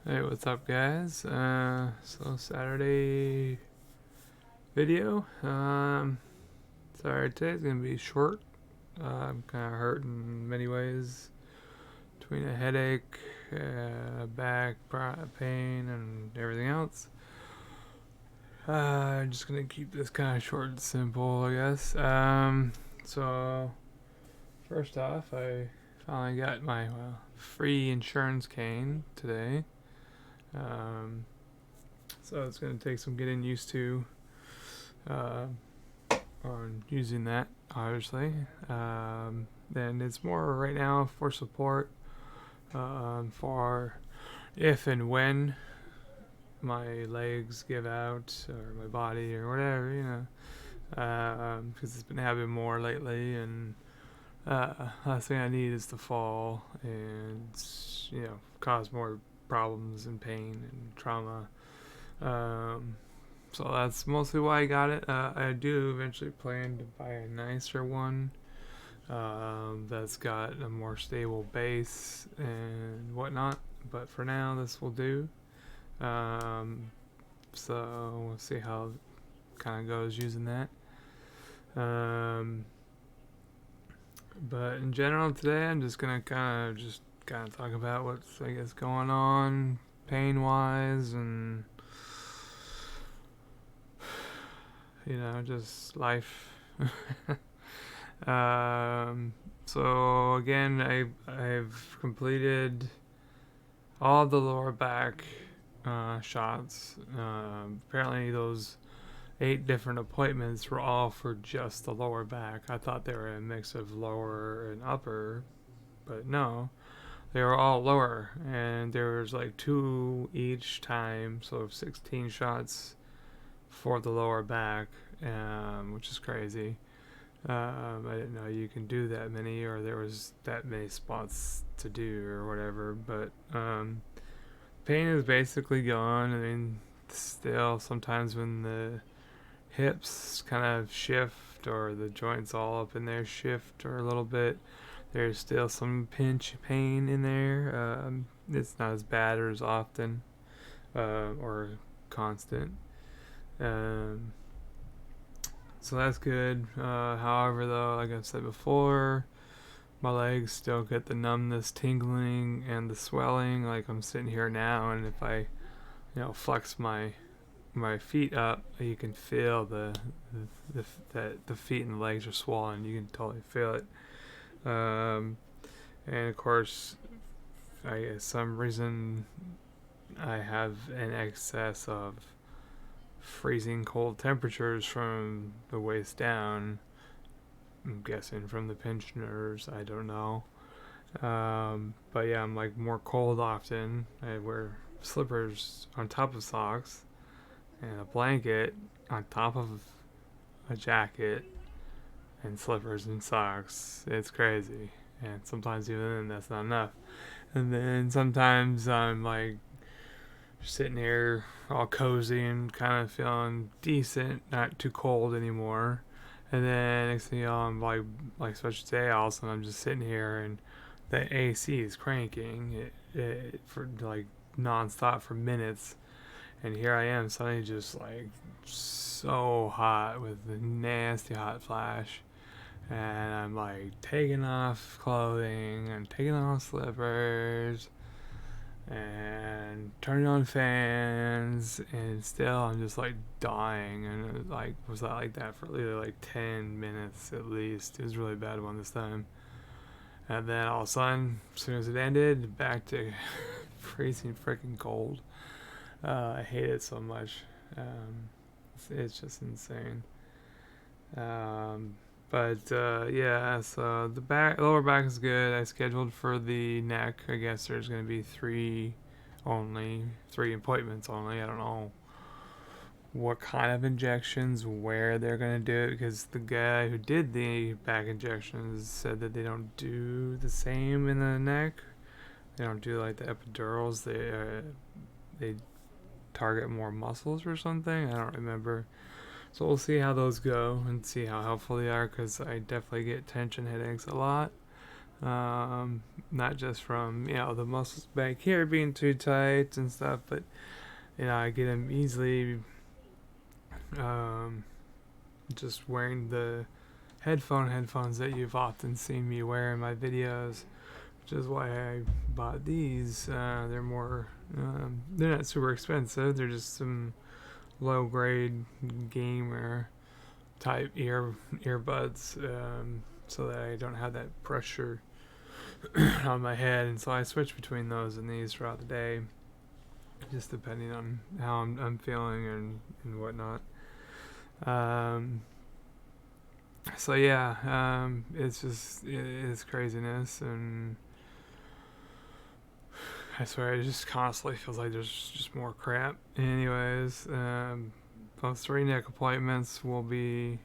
Hey, what's up, guys? So Saturday video. Sorry, today's gonna be short. I'm kind of hurt in many ways, between a headache, back pain, and everything else. I'm just gonna keep this kind of short and simple, I guess. So first off, I finally got my free insurance cane today. Um, so it's gonna take some getting used to uh, on using that, obviously. And it's more right now for support, for if and when my legs give out or my body or whatever, because it's been happening more lately. And last thing I need is to fall and cause more problems and pain and trauma. Um, So that's mostly why I got it. I do eventually plan to buy a nicer one, that's got a more stable base and whatnot. But for now, this will do. Um, so we'll see how it kind of goes using that. Um, but in general, today I'm just gonna kind of talk about what's, I guess, going on pain wise, and just life. So again, I've completed all the lower back shots. Apparently, those 8 different appointments were all for just the lower back. I thought they were a mix of lower and upper, but no, they were all lower, and there was like 2 each time, so 16 shots for the lower back, which is crazy. I didn't know you can do that many, or there was that many spots to do, or whatever. But pain is basically gone. I mean, still sometimes when the hips kind of shift, or the joints all up in there shift, or a little bit, there's still some pinch pain in there. It's not as bad or as often, or constant. Um, so that's good. However, though, like I've said before, my legs still get the numbness, tingling, and the swelling. Like I'm sitting here now, and if I, flex my feet up, you can feel the feet and the legs are swollen. You can totally feel it. And of course, some reason I have an excess of freezing cold temperatures from the waist down. I'm guessing from the pinched nerves. I don't know. But yeah, I'm like more cold often. I wear slippers on top of socks and a blanket on top of a jacket and slippers and socks. It's crazy. And sometimes even then that's not enough. And then sometimes I'm like sitting here all cozy and kind of feeling decent, not too cold anymore. And then next thing you know, I'm like especially today, all of a sudden I'm just sitting here and the AC is cranking it for like nonstop for minutes. And here I am suddenly just like so hot with the nasty hot flash. And I'm like taking off clothing and taking off slippers and turning on fans, and still I'm just like dying. And it like was like that for literally like 10 minutes at least. It was a really bad one this time. And then all of a sudden, as soon as it ended, back to freezing freaking cold. I hate it so much. It's just insane. Yeah, so the lower back is good. I scheduled for the neck. I guess there's going to be 3 appointments only. I don't know what kind of injections, where they're going to do it, because the guy who did the back injections said that they don't do the same in the neck. They don't do like the epidurals. They target more muscles or something. I don't remember. So we'll see how those go and see how helpful they are, because I definitely get tension headaches a lot. Not just from the muscles back here being too tight and stuff, but I get them easily. Um, just wearing the headphones that you've often seen me wear in my videos, which is why I bought these. They're more, they're not super expensive. They're just some low grade gamer type earbuds, so that I don't have that pressure on my head. And so I switch between those and these throughout the day, just depending on how I'm feeling and whatnot. So yeah, it's craziness, and I swear it just constantly feels like there's just more crap. Anyways, those 3 neck appointments will be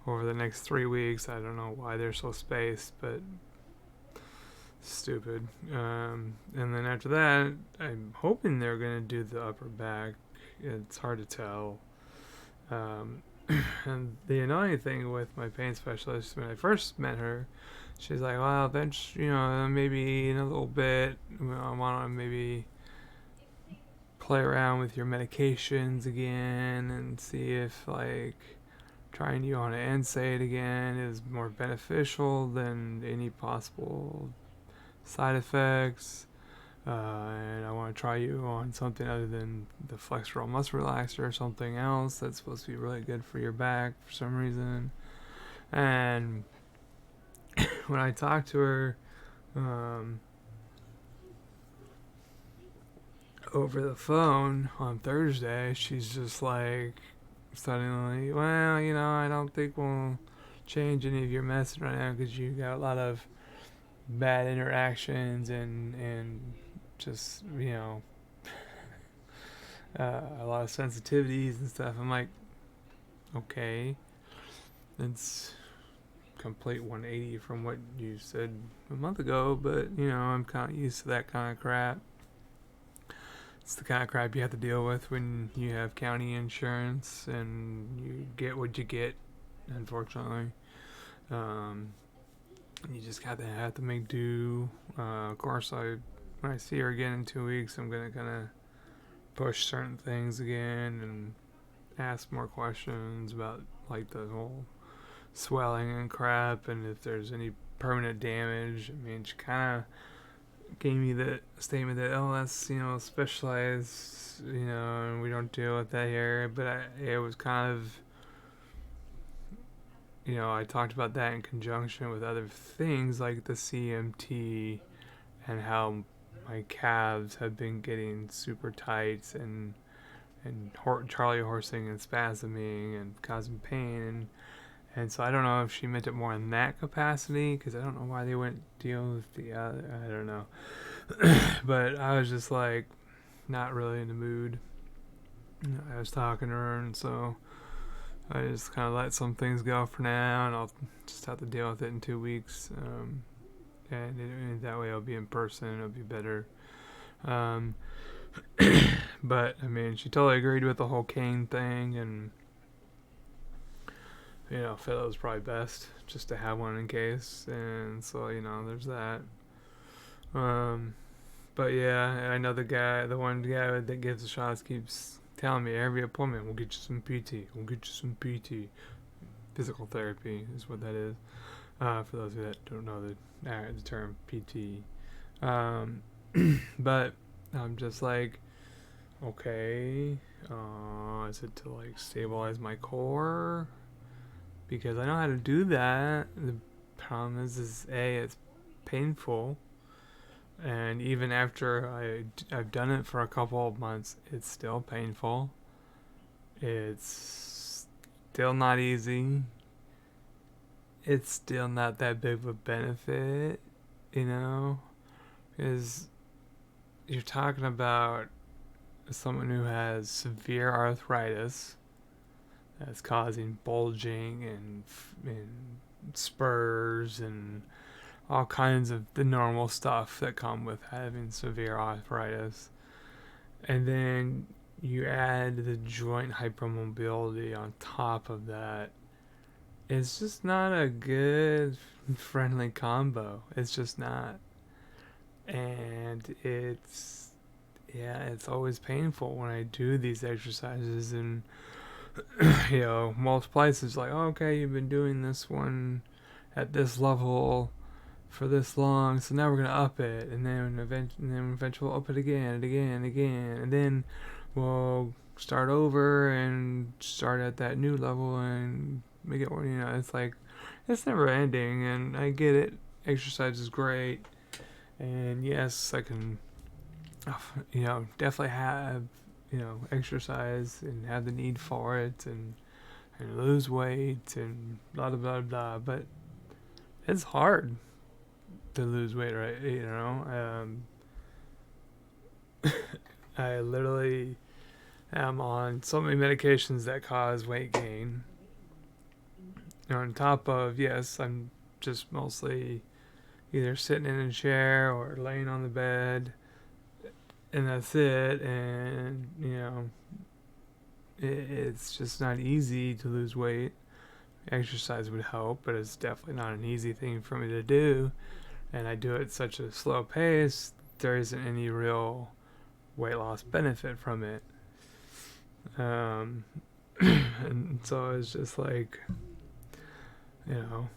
over the next 3 weeks. I don't know why they're so spaced, but stupid. And then after that, I'm hoping they're gonna do the upper back. It's hard to tell. And the annoying thing with my pain specialist, when I first met her, she's like, well, then, maybe in a little bit, I want to maybe play around with your medications again and see if, like, trying you on an NSAID again is more beneficial than any possible side effects. And I want to try you on something other than the flexural muscle relaxer or something else that's supposed to be really good for your back for some reason. And when I talked to her over the phone on Thursday, she's just like suddenly, well, I don't think we'll change any of your medicine right now because you got a lot of bad interactions and just a lot of sensitivities and stuff. I'm like, okay, that's complete 180 from what you said a month ago, but I'm kind of used to that kind of crap. It's the kind of crap you have to deal with when you have county insurance and you get what you get, unfortunately. You just have to make do. Of course, when I see her again in 2 weeks, I'm gonna kind of push certain things again and ask more questions about like the whole swelling and crap, and if there's any permanent damage. I mean, she kind of gave me the statement that that's specialized, and we don't deal with that here. But it was kind of I talked about that in conjunction with other things like the CMT and how my calves have been getting super tight and Charlie horsing and spasming and causing pain, and so I don't know if she meant it more in that capacity, because I don't know why they wouldn't deal with the other. I don't know. But I was just like not really in the mood. I was talking to her, and so I just kind of let some things go for now, and I'll just have to deal with it in 2 weeks. And that way I'll be in person. It'll be better. But I mean, she totally agreed with the whole cane thing, and felt it was probably best just to have one in case. And so there's that. But yeah, I know the one guy that gives the shots keeps telling me every appointment, we'll get you some PT. Physical therapy is what that is. For those that don't know the term PT. But I'm just like, okay, is it to like stabilize my core? Because I know how to do that. The problem is it's painful. And even after I've done it for a couple of months, it's still painful. It's still not easy. It's still not that big of a benefit, because you're talking about someone who has severe arthritis that's causing bulging and spurs and all kinds of the normal stuff that come with having severe arthritis. And then you add the joint hypermobility on top of that, it's just not a good friendly combo. It's just not. And it's always painful when I do these exercises and most places like, oh, okay, you've been doing this one at this level for this long, so now we're gonna up it, and then eventually we'll up it again and again and again, and then we'll start over and start at that new level and make it. It's like it's never ending, and I get it. Exercise is great, and yes, I can, definitely have exercise and have the need for it and lose weight and blah blah blah blah, but it's hard to lose weight, right? I literally am on so many medications that cause weight gain. On top of, yes, I'm just mostly either sitting in a chair or laying on the bed, and that's it. And, it's just not easy to lose weight. Exercise would help, but it's definitely not an easy thing for me to do. And I do it at such a slow pace, there isn't any real weight loss benefit from it. And so it's just like, and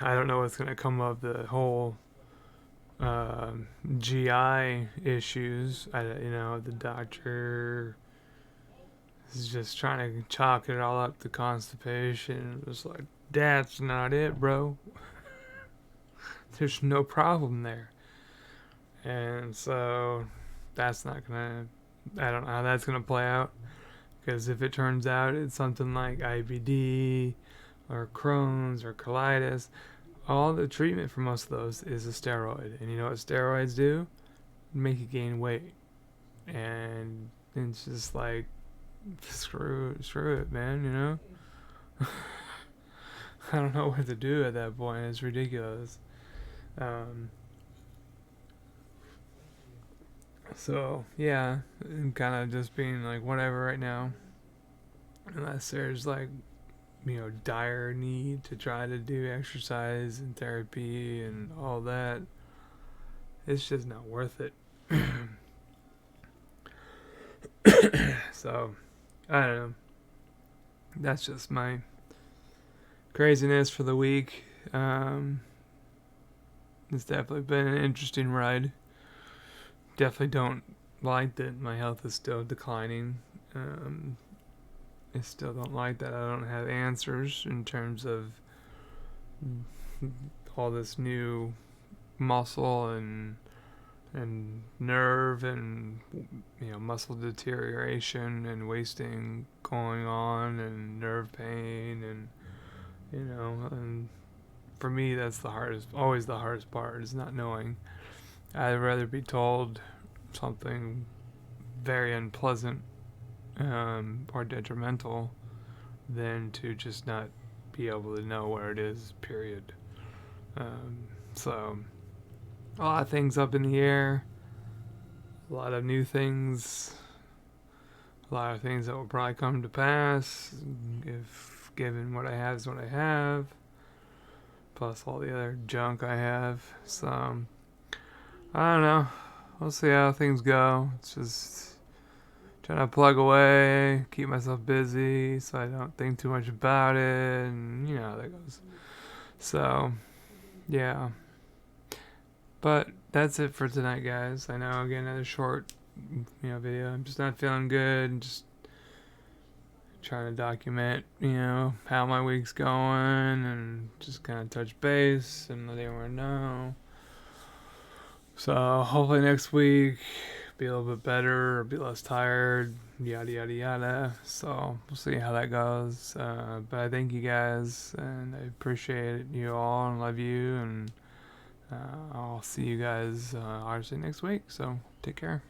I don't know what's going to come of the whole GI issues. The doctor is just trying to chalk it all up to constipation. It was like, that's not it, bro. There's no problem there. And so that's not gonna, I don't know how that's gonna play out, because if it turns out it's something like IBD or Crohn's or colitis, all the treatment for most of those is a steroid. And you know what steroids do? Make you gain weight. And it's just like, screw it, man, I don't know what to do at that point. It's ridiculous. So yeah, I'm kind of just being like whatever right now, unless there's like dire need to try to do exercise and therapy and all that. It's just not worth it. So I don't know. That's just my craziness for the week. It's definitely been an interesting ride. Definitely don't like that my health is still declining. I still don't like that I don't have answers in terms of all this new muscle and nerve and muscle deterioration and wasting going on and nerve pain and and for me that's always the hardest part is not knowing. I'd rather be told something very unpleasant or detrimental than to just not be able to know where it is, period. So, a lot of things up in the air, a lot of new things, a lot of things that will probably come to pass if given what I have is what I have, plus all the other junk I have. So, I don't know. We'll see how things go. It's just trying to plug away, keep myself busy so I don't think too much about it, and you know how that goes. So, yeah. But that's it for tonight, guys. I know, again, another short, video. I'm just not feeling good. I'm just trying to document, how my week's going and just kind of touch base and let everyone know. So hopefully next week be a little bit better, or be less tired, yada yada yada. So we'll see how that goes. But I thank you guys, and I appreciate you all and love you, and I'll see you guys obviously next week. So take care.